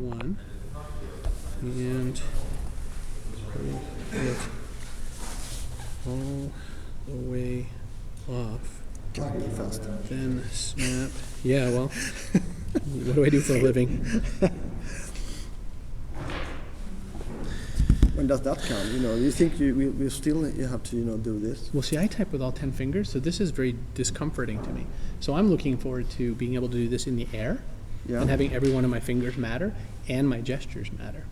one, and pull it all the way off. Gotta be fast. Then snap. Yeah, well, what do I do for a living? When does that come? You know, you think we still have to do this? Well, see, I type with all 10 fingers, so this is very discomforting to me. So I'm looking forward to being able to do this in the air and having every one of my fingers matter and my gestures matter.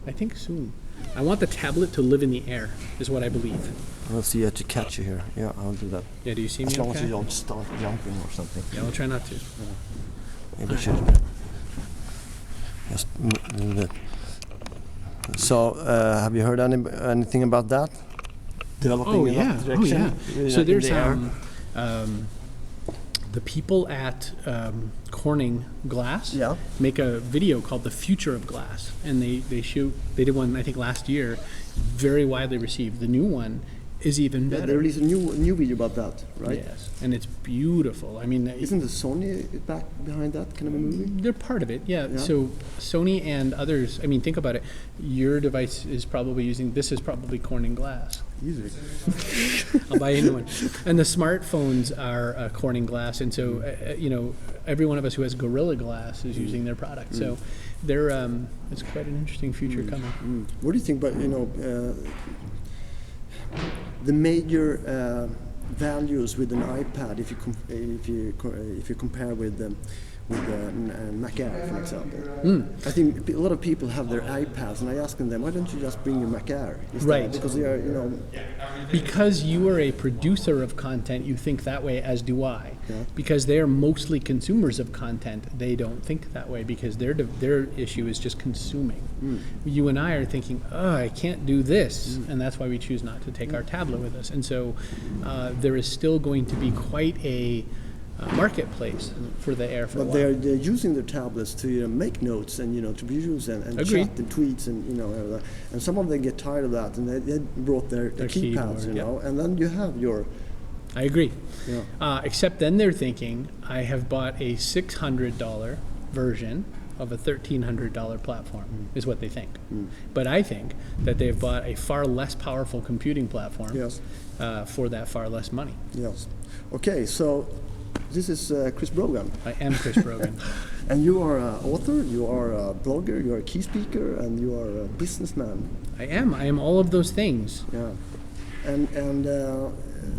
I think soon. I want the tablet to live in the air, is what I believe. I'll see you to catch you here. Yeah, I'll do that. Yeah, do you see me as long okay? as you don't start jumping or something. Yeah, I'll try not to. Maybe should just move it. So, have you heard anything about that? Developing in that direction? So there's the people at Corning Glass make a video called "The Future of Glass," and they did one I think last year, very widely received. The new one is even better. They released a new video about that, right? Yes, and it's beautiful. I mean, isn't the Sony back behind that kind of a movie? They're part of it, yeah. So Sony and others. I mean, think about it. Your device is probably this is probably Corning Glass. Easy. I'll buy a new one. And the smartphones are Corning Glass, and so every one of us who has Gorilla Glass is using their product. So they're it's quite an interesting future coming. What do you think about the major values with an iPad if you compare with Mac Air, for example? I think a lot of people have their iPads, and I ask them, why don't you just bring your Mac Air instead? Right. Because they are, Because you are a producer of content, you think that way, as do I. Yeah. Because they are mostly consumers of content, they don't think that way because their issue is just consuming. You and I are thinking, I can't do this, and that's why we choose not to take our tablet with us. And so there is still going to be quite a marketplace for the Air for a while. But they're using their tablets to make notes and to produce and chat and tweets and and some of them get tired of that and they brought their keypads, and then you have your. I agree. Yeah. Except then they're thinking, I have bought a $600 version of a $1,300 platform, is what they think. But I think that they've bought a far less powerful computing platform for that far less money. Yes. Okay, so this is Chris Brogan. I am Chris Brogan. And you are an author, you are a blogger, you are a key speaker, and you are a businessman. I am all of those things. Yeah. And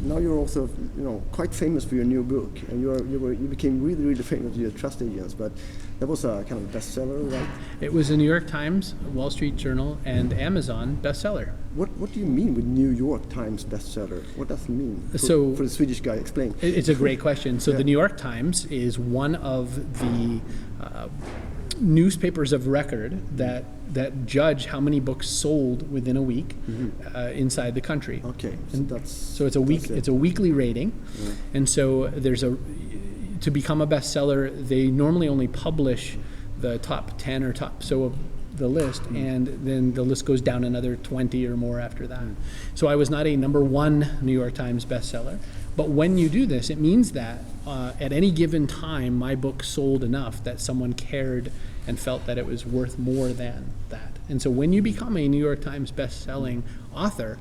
now you're also quite famous for your new book, and you became really, really famous with your trust agents, but that was a kind of bestseller, right? It was a New York Times, Wall Street Journal, and Amazon bestseller. What do you mean with New York Times bestseller? What does it mean? For the Swedish guy, explain. It's a great question. So the New York Times is one of the newspapers of record that judge how many books sold within a week inside the country. Okay, so it's a week. It's a weekly rating, and so to become a bestseller, they normally only publish the top 10 or top of the list, and then the list goes down another 20 or more after that. So I was not a #1 New York Times bestseller, but when you do this, it means that at any given time, my book sold enough that someone cared and felt that it was worth more than that. And so when you become a New York Times best-selling author,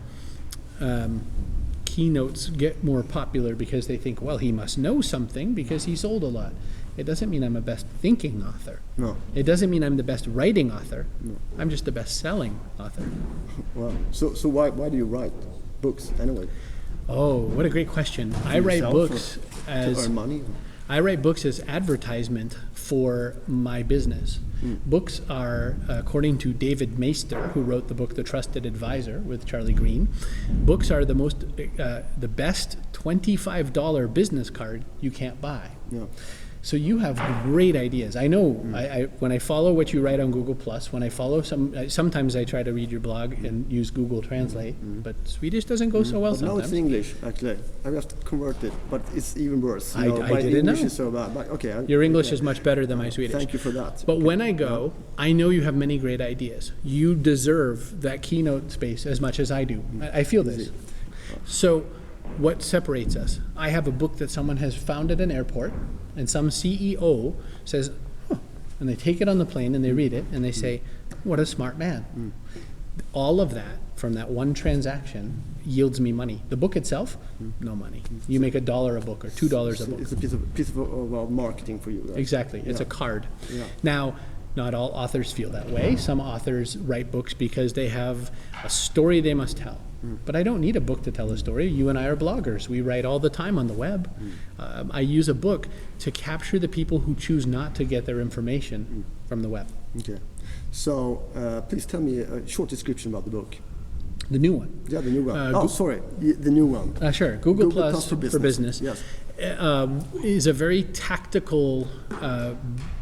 keynotes get more popular because they think, well, he must know something because he sold a lot. It doesn't mean I'm a best thinking author. No. It doesn't mean I'm the best writing author. No. I'm just the best selling author. Wow. So why do you write books anyway? Oh, what a great question. I write books to earn money? I write books as advertisement for my business. Books are, according to David Maister, who wrote the book The Trusted Advisor with Charlie Green, books are the best $25 business card you can't buy. Yeah. So you have great ideas. I know when I follow what you write on Google+, when I follow sometimes I try to read your blog and use Google Translate, but Swedish doesn't go so well sometimes. Now it's in English, actually. I have to convert it, but it's even worse. I didn't know. Is so bad. But okay, your English is much better than my Swedish. Thank you for that. But when I go, I know you have many great ideas. You deserve that keynote space as much as I do. I feel this. So what separates us? I have a book that someone has found at an airport, and some CEO says, and they take it on the plane and they read it and they say, what a smart man. All of that from that one transaction yields me money. The book itself, no money. You make $1 a book or $2 a book. It's a piece of marketing for you, right? Exactly. It's a card. Yeah. Now, not all authors feel that way. Some authors write books because they have a story they must tell. But I don't need a book to tell a story. You and I are bloggers. We write all the time on the web. I use a book to capture the people who choose not to get their information from the web. Okay. So please tell me a short description about the book. The new one. Yeah, the new one. The new one. Sure. Google Plus for Business. Yes. Is a very tactical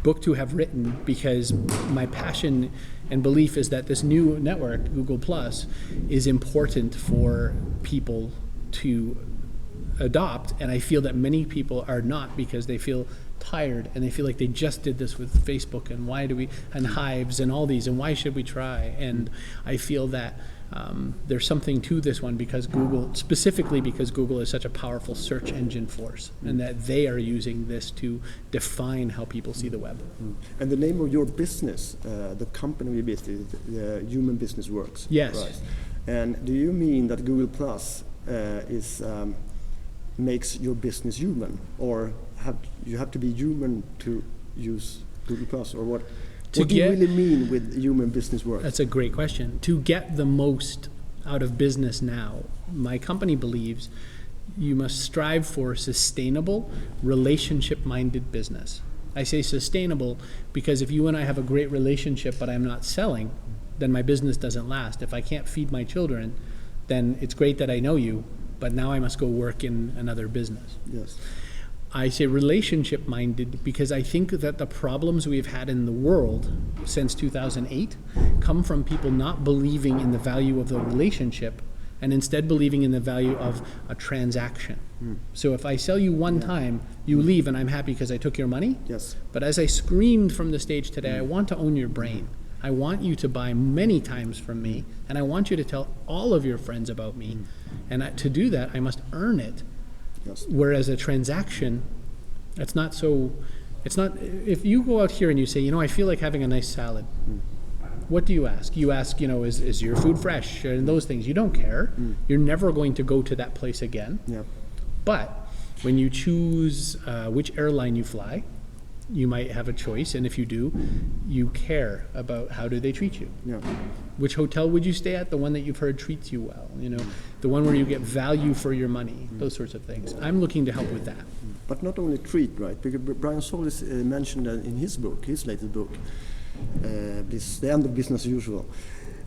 book to have written because my passion and belief is that this new network, Google Plus, is important for people to adopt, and I feel that many people are not because they feel tired and they feel like they just did this with Facebook and Hives and all these, and why should we try? And I feel that there's something to this one because specifically because Google is such a powerful search engine force, and that they are using this to define how people see the web. And the name of your business, the company we business, the Human Business Works. Yes. Right. And do you mean that Google Plus makes your business human, or you have to be human to use Google Plus, or what? What do you really mean with Human Business Works? That's a great question. To get the most out of business now, my company believes you must strive for sustainable, relationship-minded business. I say sustainable because if you and I have a great relationship but I'm not selling, then my business doesn't last. If I can't feed my children, then it's great that I know you, but now I must go work in another business. Yes. I say relationship-minded because I think that the problems we've had in the world since 2008 come from people not believing in the value of the relationship and instead believing in the value of a transaction. So if I sell you one time, you leave and I'm happy because I took your money. Yes. But as I screamed from the stage today, I want to own your brain. I want you to buy many times from me, and I want you to tell all of your friends about me. And to do that, I must earn it. Yes. Whereas a transaction, it's not, if you go out here and you say, I feel like having a nice salad, what do you ask? You ask, is your food fresh and those things. You don't care. You're never going to go to that place again. Yeah. But when you choose which airline you fly, you might have a choice, and if you do, you care about how do they treat you. Yeah. Which hotel would you stay at? The one that you've heard treats you well, the one where you get value for your money, those sorts of things. I'm looking to help with that. But not only treat, right? Because Brian Solis mentioned in his book, his latest book, The End of Business as Usual,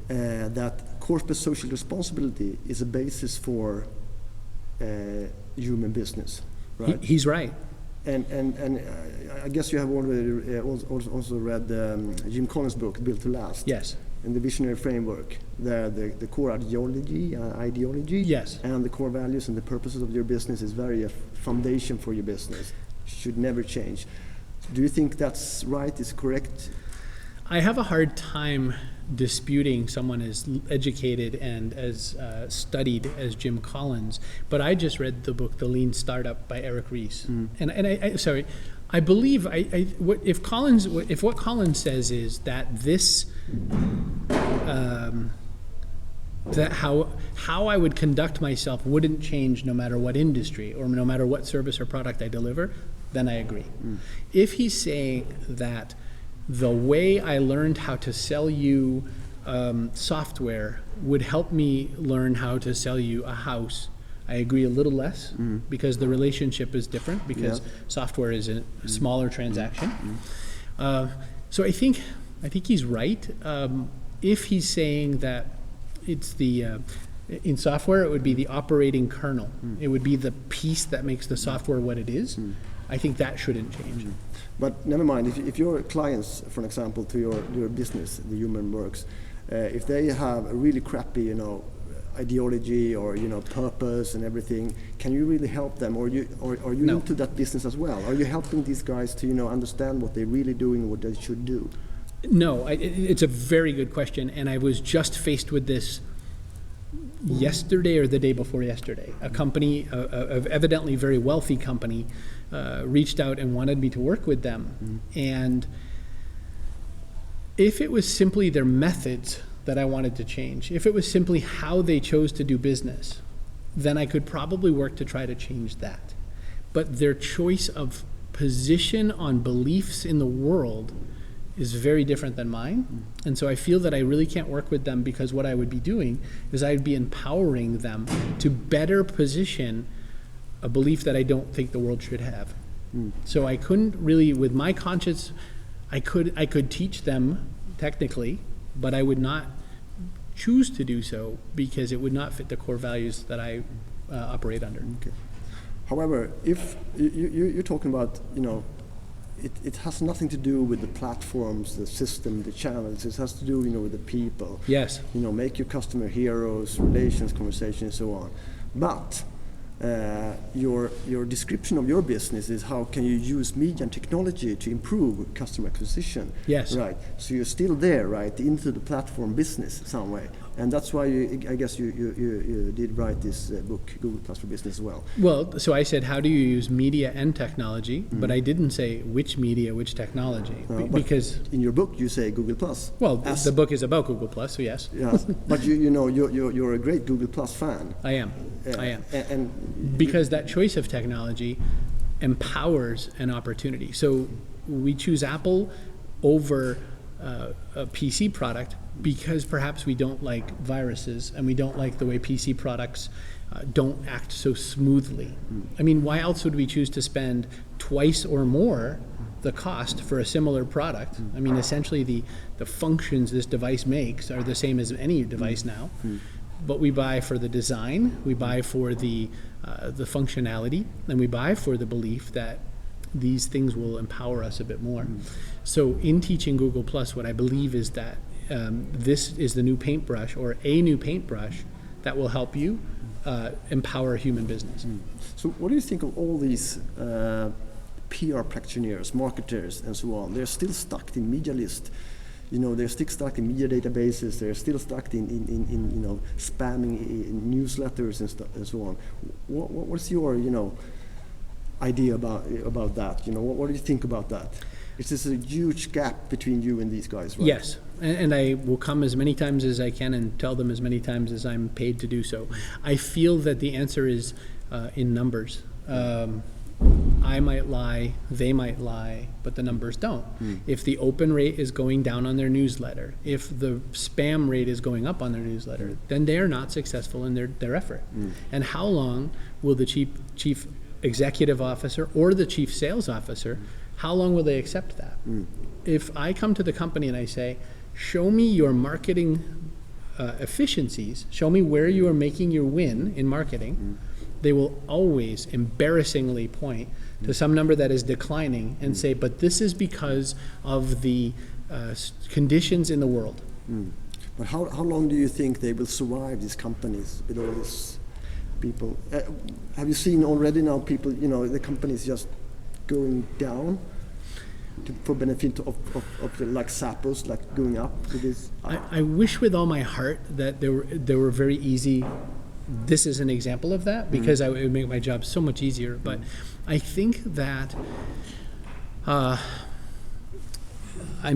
that corporate social responsibility is a basis for human business, right? He's right. And I guess you have already also read Jim Collins' book, Built to Last. Yes. In the visionary framework, the core ideology, yes, and the core values and the purposes of your business is very a foundation for your business. Should never change. Do you think that's right? Is correct? I have a hard time disputing someone as educated and as studied as Jim Collins, but I just read the book The Lean Startup by Eric Ries, and I believe if what Collins says is that this that how I would conduct myself wouldn't change no matter what industry or no matter what service or product I deliver, then I agree. If he's saying that the way I learned how to sell you software would help me learn how to sell you a house, I agree a little less because the relationship is different because software is a smaller transaction. So I think he's right. If he's saying that it's in software, it would be the operating kernel. It would be the piece that makes the software what it is. I think that shouldn't change. But never mind, if your clients, for example, to your business, the Human Works, if they have a really crappy, ideology or purpose and everything, can you really help them, or are you No. into that business as well? Are you helping these guys to understand what they're really doing and what they should do? No, it's a very good question, and I was just faced with this yesterday or the day before yesterday. A company, a evidently very wealthy company, reached out and wanted me to work with them, and If it was simply their methods that I wanted to change, if it was simply how they chose to do business, then I could probably work to try to change that. But their choice of position on beliefs in the world is very different than mine. And so I feel that I really can't work with them, because what I would be doing is I'd be empowering them to better position a belief that I don't think the world should have. So I couldn't really, with my conscience, I could teach them technically, but I would not choose to do so because it would not fit the core values that I operate under. Okay. However, if you're talking about, it has nothing to do with the platforms, the system, the channels. It has to do, with the people. Yes. Make your customer heroes, relations, conversation, and so on. But your description of your business is how can you use media and technology to improve customer acquisition. Yes. Right. So you're still there, right, into the platform business some way. And that's why I guess you did write this book, Google Plus for Business, as well. Well, so I said, how do you use media and technology? But I didn't say which media, which technology, because in your book you say Google Plus. Well, the book is about Google Plus, so yes. Yeah, but you're a great Google Plus fan. I am. I am. And because that choice of technology empowers an opportunity. So we choose Apple over a PC product because perhaps we don't like viruses and we don't like the way PC products don't act so smoothly. I mean, why else would we choose to spend twice or more the cost for a similar product? I mean, essentially the functions this device makes are the same as any device now, but we buy for the design, we buy for the functionality, and we buy for the belief that these things will empower us a bit more. So in teaching Google Plus, what I believe is that this is the new paintbrush, or a new paintbrush, that will help you empower human business. So what do you think of all these PR practitioners, marketers, and so on? They're still stuck in media list. They're still stuck in media databases. They're still stuck in spamming newsletters and so on. What's your idea about that? What do you think about that? It's just a huge gap between you and these guys, right? Yes, and I will come as many times as I can and tell them as many times as I'm paid to do so. I feel that the answer is in numbers. I might lie, they might lie, but the numbers don't. If the open rate is going down on their newsletter, if the spam rate is going up on their newsletter, then they're not successful in their effort. And how long will the chief executive officer or the chief sales officer, how long will they accept that? If I come to the company and I say, show me your marketing efficiencies, show me where you are making your win in marketing, they will always embarrassingly point to some number that is declining and say, but this is because of the conditions in the world. But how long do you think they will survive, these companies, with all these people? Have you seen already now people, the companies just going down for benefit of like Zappos, like going up with this? I wish with all my heart that there were very easy. This is an example of that, because it would make my job so much easier. But I think that I'm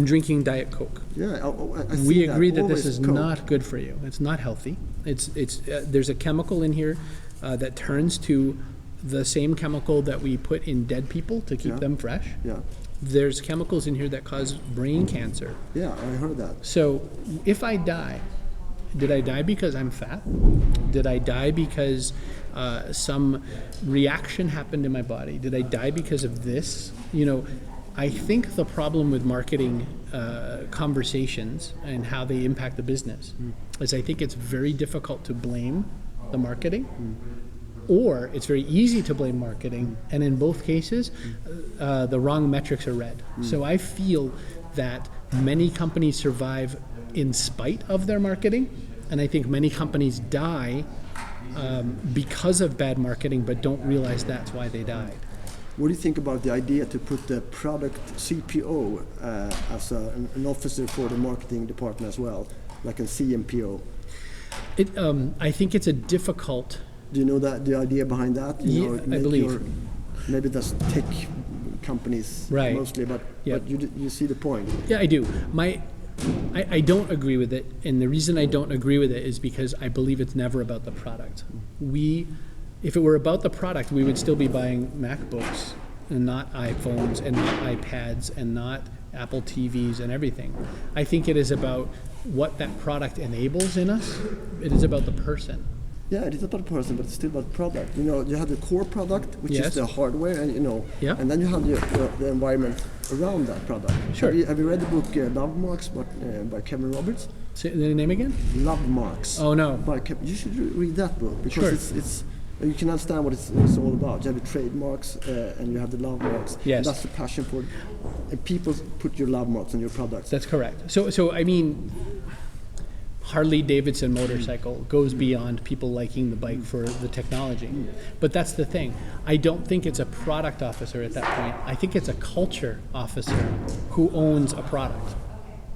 drinking Diet Coke. Yeah, we agree that this is Coke. not good for you. It's not healthy. It's there's a chemical in here that turns to the same chemical that we put in dead people to keep them fresh. Yeah. There's chemicals in here that cause brain cancer. Yeah, I heard that. So if I die, did I die because I'm fat? Did I die because some reaction happened in my body? Did I die because of this? I think the problem with marketing conversations and how they impact the business is I think it's very difficult to blame the marketing, or it's very easy to blame marketing, and in both cases, the wrong metrics are read. So I feel that many companies survive in spite of their marketing, and I think many companies die because of bad marketing, but don't realize that's why they died. What do you think about the idea to put the product CPO as an officer for the marketing department as well, like a CMPO? I think it's a difficult. Do you know that the idea behind that? I believe. Maybe that's tech companies right. mostly, but you see the point. Yeah, I do. I don't agree with it, and the reason I don't agree with it is because I believe it's never about the product. If it were about the product, we would still be buying MacBooks and not iPhones and not iPads and not Apple TVs and everything. I think it is about what that product enables in us. It is about the person. Yeah, it is about the person, but it's still about the product. You know, you have the core product, which Yes. is the hardware, and and then you have the environment around that product. Sure. Have you read the book Love Marks by Kevin Roberts? Say the name again? Love Marks. Oh, no. You should read that book because Sure. it's you can understand what it's all about. You have the trademarks and you have the love marks. Yes. That's the passion for it. And people put your love marks on your products. That's correct. So I mean, Harley Davidson motorcycle goes beyond people liking the bike for the technology. But that's the thing. I don't think it's a product officer at that point. I think it's a culture officer who owns a product.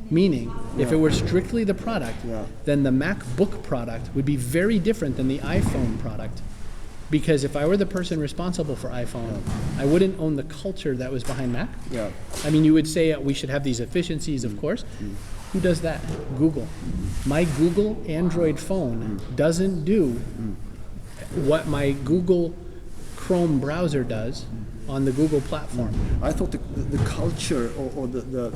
Meaning, if it were strictly the product, then the MacBook product would be very different than the iPhone product. Because if I were the person responsible for iPhone, I wouldn't own the culture that was behind Mac. Yeah. I mean, you would say we should have these efficiencies, of course. Who does that? Google. My Google Android phone doesn't do what my Google Chrome browser does on the Google platform. I thought the culture or the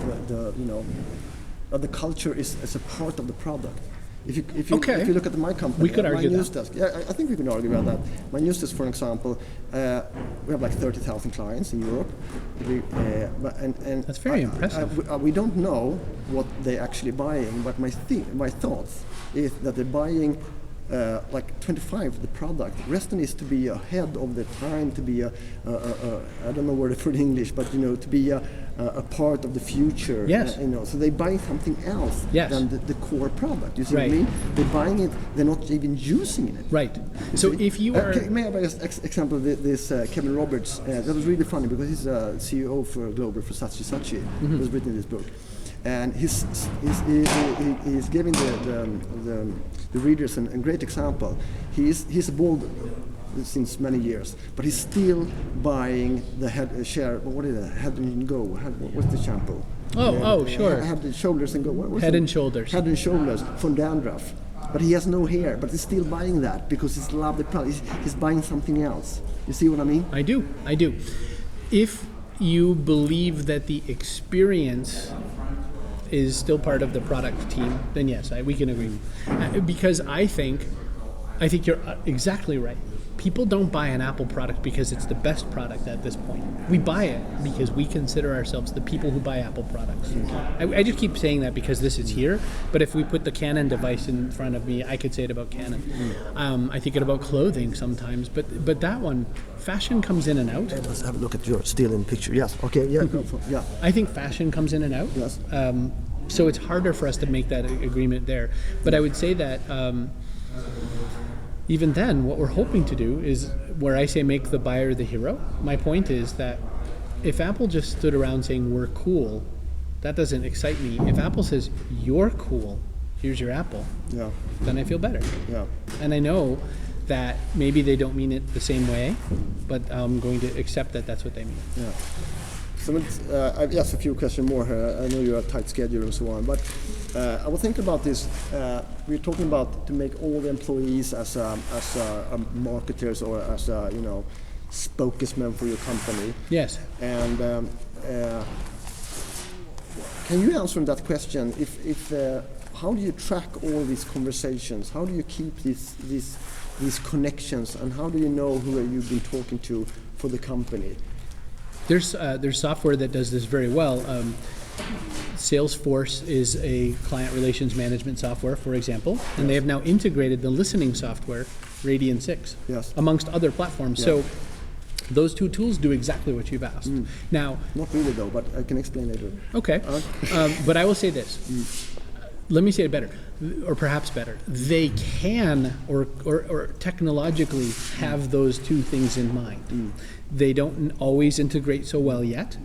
culture is a part of the product. If you look at my company, we could my argue news that. desk. Yeah, I think we can argue about that. My news desk, for example, we have like 30,000 clients in Europe. That's very impressive. We don't know what they're actually buying, but my thoughts is that they're buying like 25 the product. Reston is to be ahead of the time, to be I don't know word for it in English, but to be a part of the future. Yes. So they buy something else than the core product. You see what I mean? They're buying it. They're not even using it. Right. So if you are, may I just example this Kevin Roberts? That was really funny because he's a CEO for Global for Saatchi. He was written this book. And he's giving the readers a great example. He's a bold since many years, but he's still buying the Head and Go. What's the shampoo? Sure. Head and Shoulders and Go. Head and Shoulders. Head and Shoulders for dandruff. But he has no hair, but he's still buying that because he's loved the product. He's buying something else. You see what I mean? I do. If you believe that the experience is still part of the product team, then yes, we can agree. Because I think you're exactly right. People don't buy an Apple product because it's the best product at this point. We buy it because we consider ourselves the people who buy Apple products. I just keep saying that because this is here, but if we put the Canon device in front of me, I could say it about Canon. I think it about clothing sometimes, but that one, fashion comes in and out. Let's have a look at your still in picture. Yes. Okay. Yeah. Yeah. I think fashion comes in and out. Yes. So it's harder for us to make that agreement there. But I would say that even then, what we're hoping to do is, where I say make the buyer the hero, my point is that if Apple just stood around saying we're cool, that doesn't excite me. If Apple says you're cool, here's your Apple, then I feel better. Yeah. And I know that maybe they don't mean it the same way, but I'm going to accept that that's what they mean. Yeah. So I've just a few questions more here. I know you have a tight schedule and so on, but I was thinking about this. We're talking about to make all the employees as marketers or as spokesmen for your company. Yes. And can you answer that question? If how do you track all these conversations? How do you keep these connections? And how do you know who you've been talking to for the company? There's software that does this very well. Salesforce is a client relations management software, for example, and they have now integrated the listening software, Radian 6, amongst other platforms. So those two tools do exactly what you've asked. Now, not really though, but I can explain later. Okay, but I will say this. Let me say it better, or perhaps better. They can, or technologically, have those two things in mind. They don't always integrate so well yet,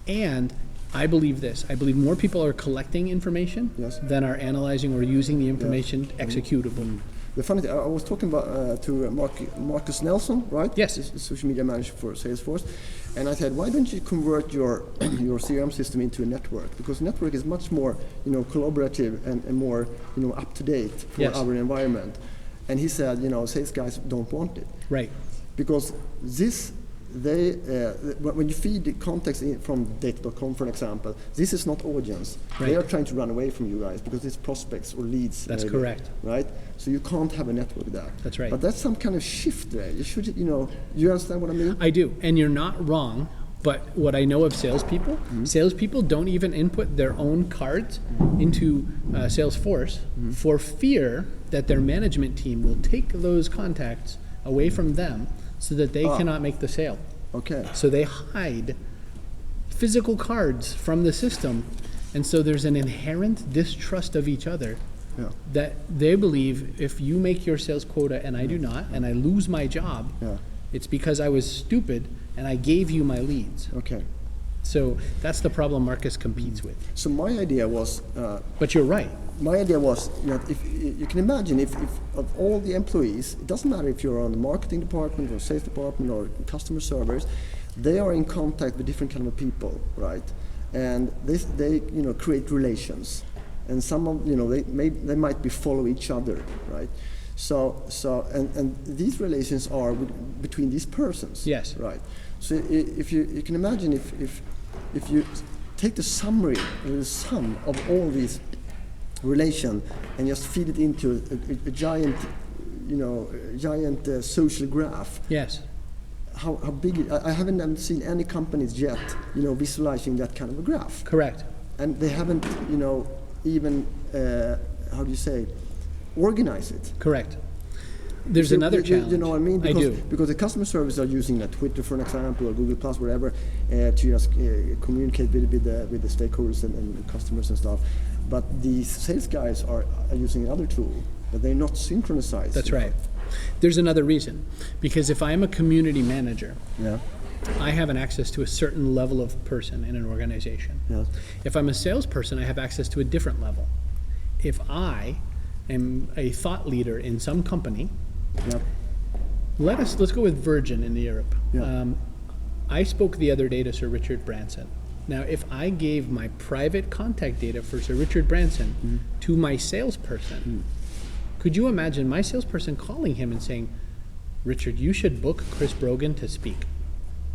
and I believe this. I believe more people are collecting information than are analyzing or using the information executable. The funny thing, I was talking about to Marcus Nelson, right? Yes. The social media manager for Salesforce, and I said, why don't you convert your your CRM system into a network? Because network is much more, collaborative and more, up to date for Yes. our environment. And he said, sales guys don't want it. Right. Because when you feed the context from data.com, for example, this is not audience. Right. They are trying to run away from you guys because it's prospects or leads. That's maybe, correct. Right? So you can't have a network there. That's right. But that's some kind of shift there. You should, you understand what I mean? I do, and you're not wrong. But what I know of salespeople, salespeople don't even input their own cards into Salesforce for fear that their management team will take those contacts away from them so that they cannot make the sale. Okay. So they hide physical cards from the system, and so there's an inherent distrust of each other. Yeah. That they believe if you make your sales quota and I do not, and I lose my job, it's because I was stupid and I gave you my leads. Okay. So that's the problem Marcus competes with. So my idea was. But you're right. My idea was, if you can imagine, if of all the employees, it doesn't matter if you're on the marketing department or sales department or customer service, they are in contact with different kind of people, right? And they create relations, and some of they might be follow each other, right? So and these relations are between these persons. Yes. Right. So if you can imagine if you take the summary, the sum of all these relation and just feed it into a giant, social graph. Yes. How big? I haven't seen any companies yet, visualizing that kind of a graph. Correct. And they haven't, even how do you say, organize it. Correct. There's another challenge. You know what I mean? Because, I do. Because the customer service are using Twitter, for an example, or Google Plus, whatever, to just communicate with the stakeholders and customers and stuff. But the sales guys are using another tool, but they're not synchronized. That's right. There's another reason. Because if I'm a community manager, I have an access to a certain level of person in an organization. Yes. If I'm a salesperson, I have access to a different level. If I am a thought leader in some company, let's go with Virgin in Europe. Yeah. I spoke the other day to Sir Richard Branson. Now, if I gave my private contact data for Sir Richard Branson to my salesperson, could you imagine my salesperson calling him and saying, Richard, you should book Chris Brogan to speak?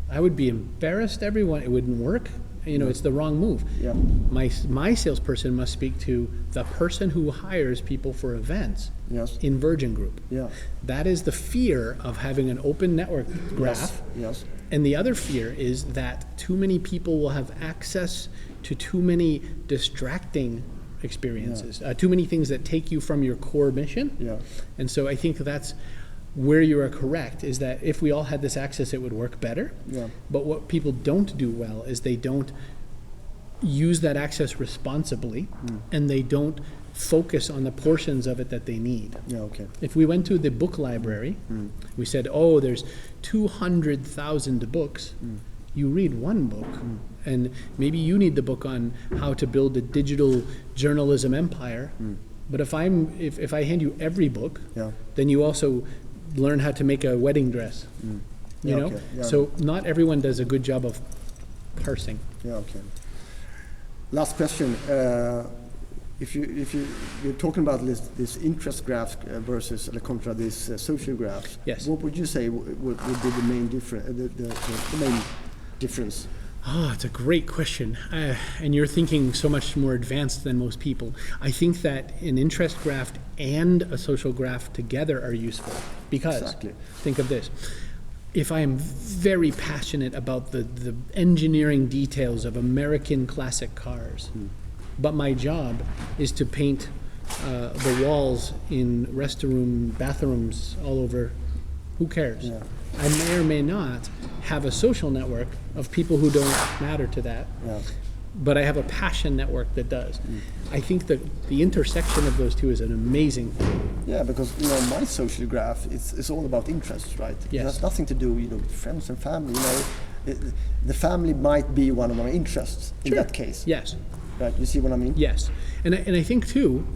I would be embarrassed, everyone. It wouldn't work. It's the wrong move. Yeah. My salesperson must speak to the person who hires people for events in Virgin Group. Yeah. That is the fear of having an open network graph. Yes. And the other fear is that too many people will have access to too many distracting experiences, too many things that take you from your core mission. Yeah. And so I think that's where you are correct, is that if we all had this access, it would work better. Yeah. But what people don't do well is they don't use that access responsibly, and they don't focus on the portions of it that they need. Yeah. Okay. If we went to the book library, we said, oh, there's 200,000 books. You read one book, and maybe you need the book on how to build a digital journalism empire. But if I hand you every book, then you also learn how to make a wedding dress. You know? Okay. Yeah. So not everyone does a good job of parsing. Yeah. Okay. Last question. If you're talking about this interest graphs versus contra this social graphs, Yes. what would you say would be the main difference? The main difference? Oh, it's a great question. And you're thinking so much more advanced than most people. I think that an interest graph and a social graph together are useful. Because, think of this. If I am very passionate about the engineering details of American classic cars, but my job is to paint the walls in bathrooms all over, who cares? Yeah. I may or may not have a social network of people who don't matter to that, but I have a passion network that does. I think that the intersection of those two is an amazing thing. Yeah, because my social graph it's all about interests, right? Yes. It has nothing to do with friends and family. The family might be one of my interests in that case. Yes. Right. You see what I mean? Yes. And I think too,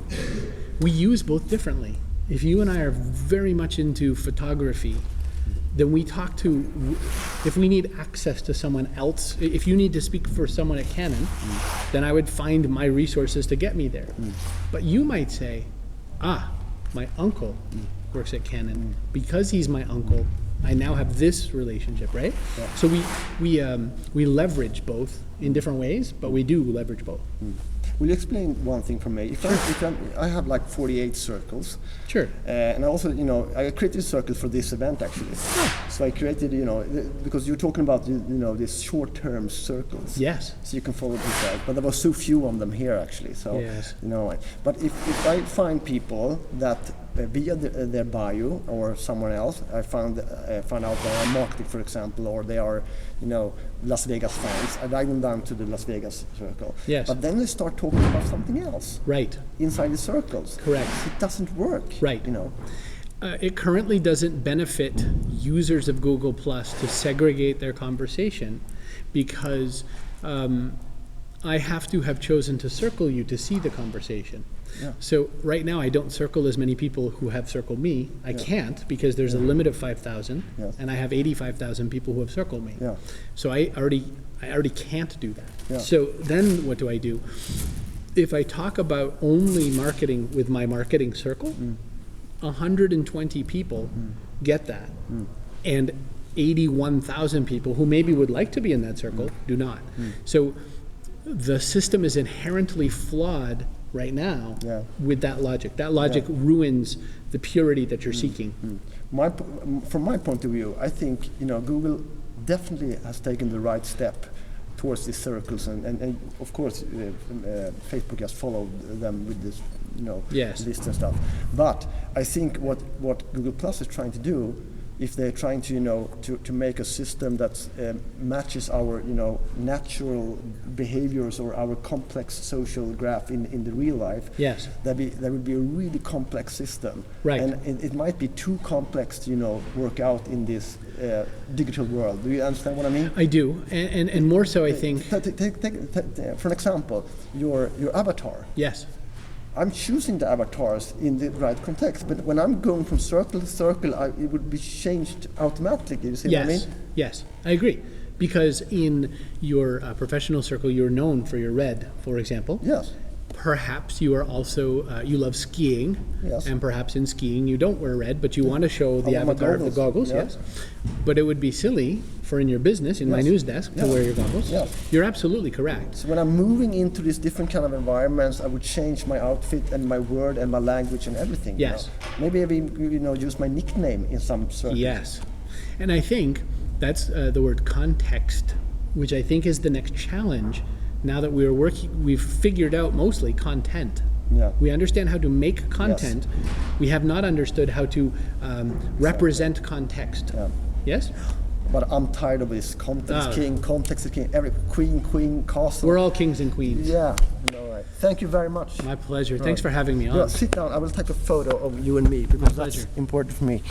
we use both differently. if you and I are very much into photography, then we talk to, if we need access to someone else, if you need to speak for someone at Canon, then I would find my resources to get me there. But you might say, my uncle works at Canon. Because he's my uncle, I now have this relationship, right? Yeah. So we leverage both in different ways, but we do leverage both. Will you explain one thing for me? If I have like 48 circles. Sure. And I also, I created circles for this event actually. So I created, because you're talking about, these short-term circles. Yes. So you can follow this out. But there were so few of them here actually. So, yes. But if I find people that via their bio or someone else, I found out they are marketing, for example, or they are, Las Vegas fans. I drag them down to the Las Vegas circle. Yes. But then they start talking about something else. Right. Inside the circles. Correct. It doesn't work. Right. It currently doesn't benefit users of Google Plus to segregate their conversation because I have to have chosen to circle you to see the conversation. Yeah. So right now I don't circle as many people who have circled me. I can't because there's a limit of 5,000 and I have 85,000 people who have circled me. Yeah. So I already can't do that. Yeah. So then what do I do? If I talk about only marketing with my marketing circle, 120 people get that. And 81,000 people who maybe would like to be in that circle do not. So the system is inherently flawed right now with that logic. That logic ruins the purity that you're seeking. From my point of view, I think Google definitely has taken the right step towards these circles, and of course Facebook has followed them with this list and stuff. But I think what Google Plus is trying to do, if they're trying to to make a system that matches our natural behaviors or our complex social graph in the real life, that would be a really complex system, right? And it might be too complex to work out in this digital world. Do you understand what I mean? I do, and more so I think. Take for an example, your avatar. Yes. I'm choosing the avatars in the right context, but when I'm going from circle to circle, it would be changed automatically. You see what I mean? Yes, I agree. Because in your professional circle, you're known for your red, for example. Yes. Perhaps you are also, you love skiing, and perhaps in skiing you don't wear red, but you want to show the avatar of the goggles, yes. But it would be silly for in your business, in my news desk, to wear your goggles. Yes. You're absolutely correct. So when I'm moving into these different kind of environments, I would change my outfit and my word and my language and everything. Yes. Maybe I use my nickname in some circles. Yes. And I think that's the word context, which I think is the next challenge. Now that we've figured out mostly content. Yeah. We understand how to make content. Yes. We have not understood how to represent context. Yeah. Yes? But I'm tired of this context king, context is king, every queen, castle. We're all kings and queens. Yeah. All right. Thank you very much. My pleasure. Thanks for having me on. Yeah, sit down. I will take a photo of you and me because that's important for me.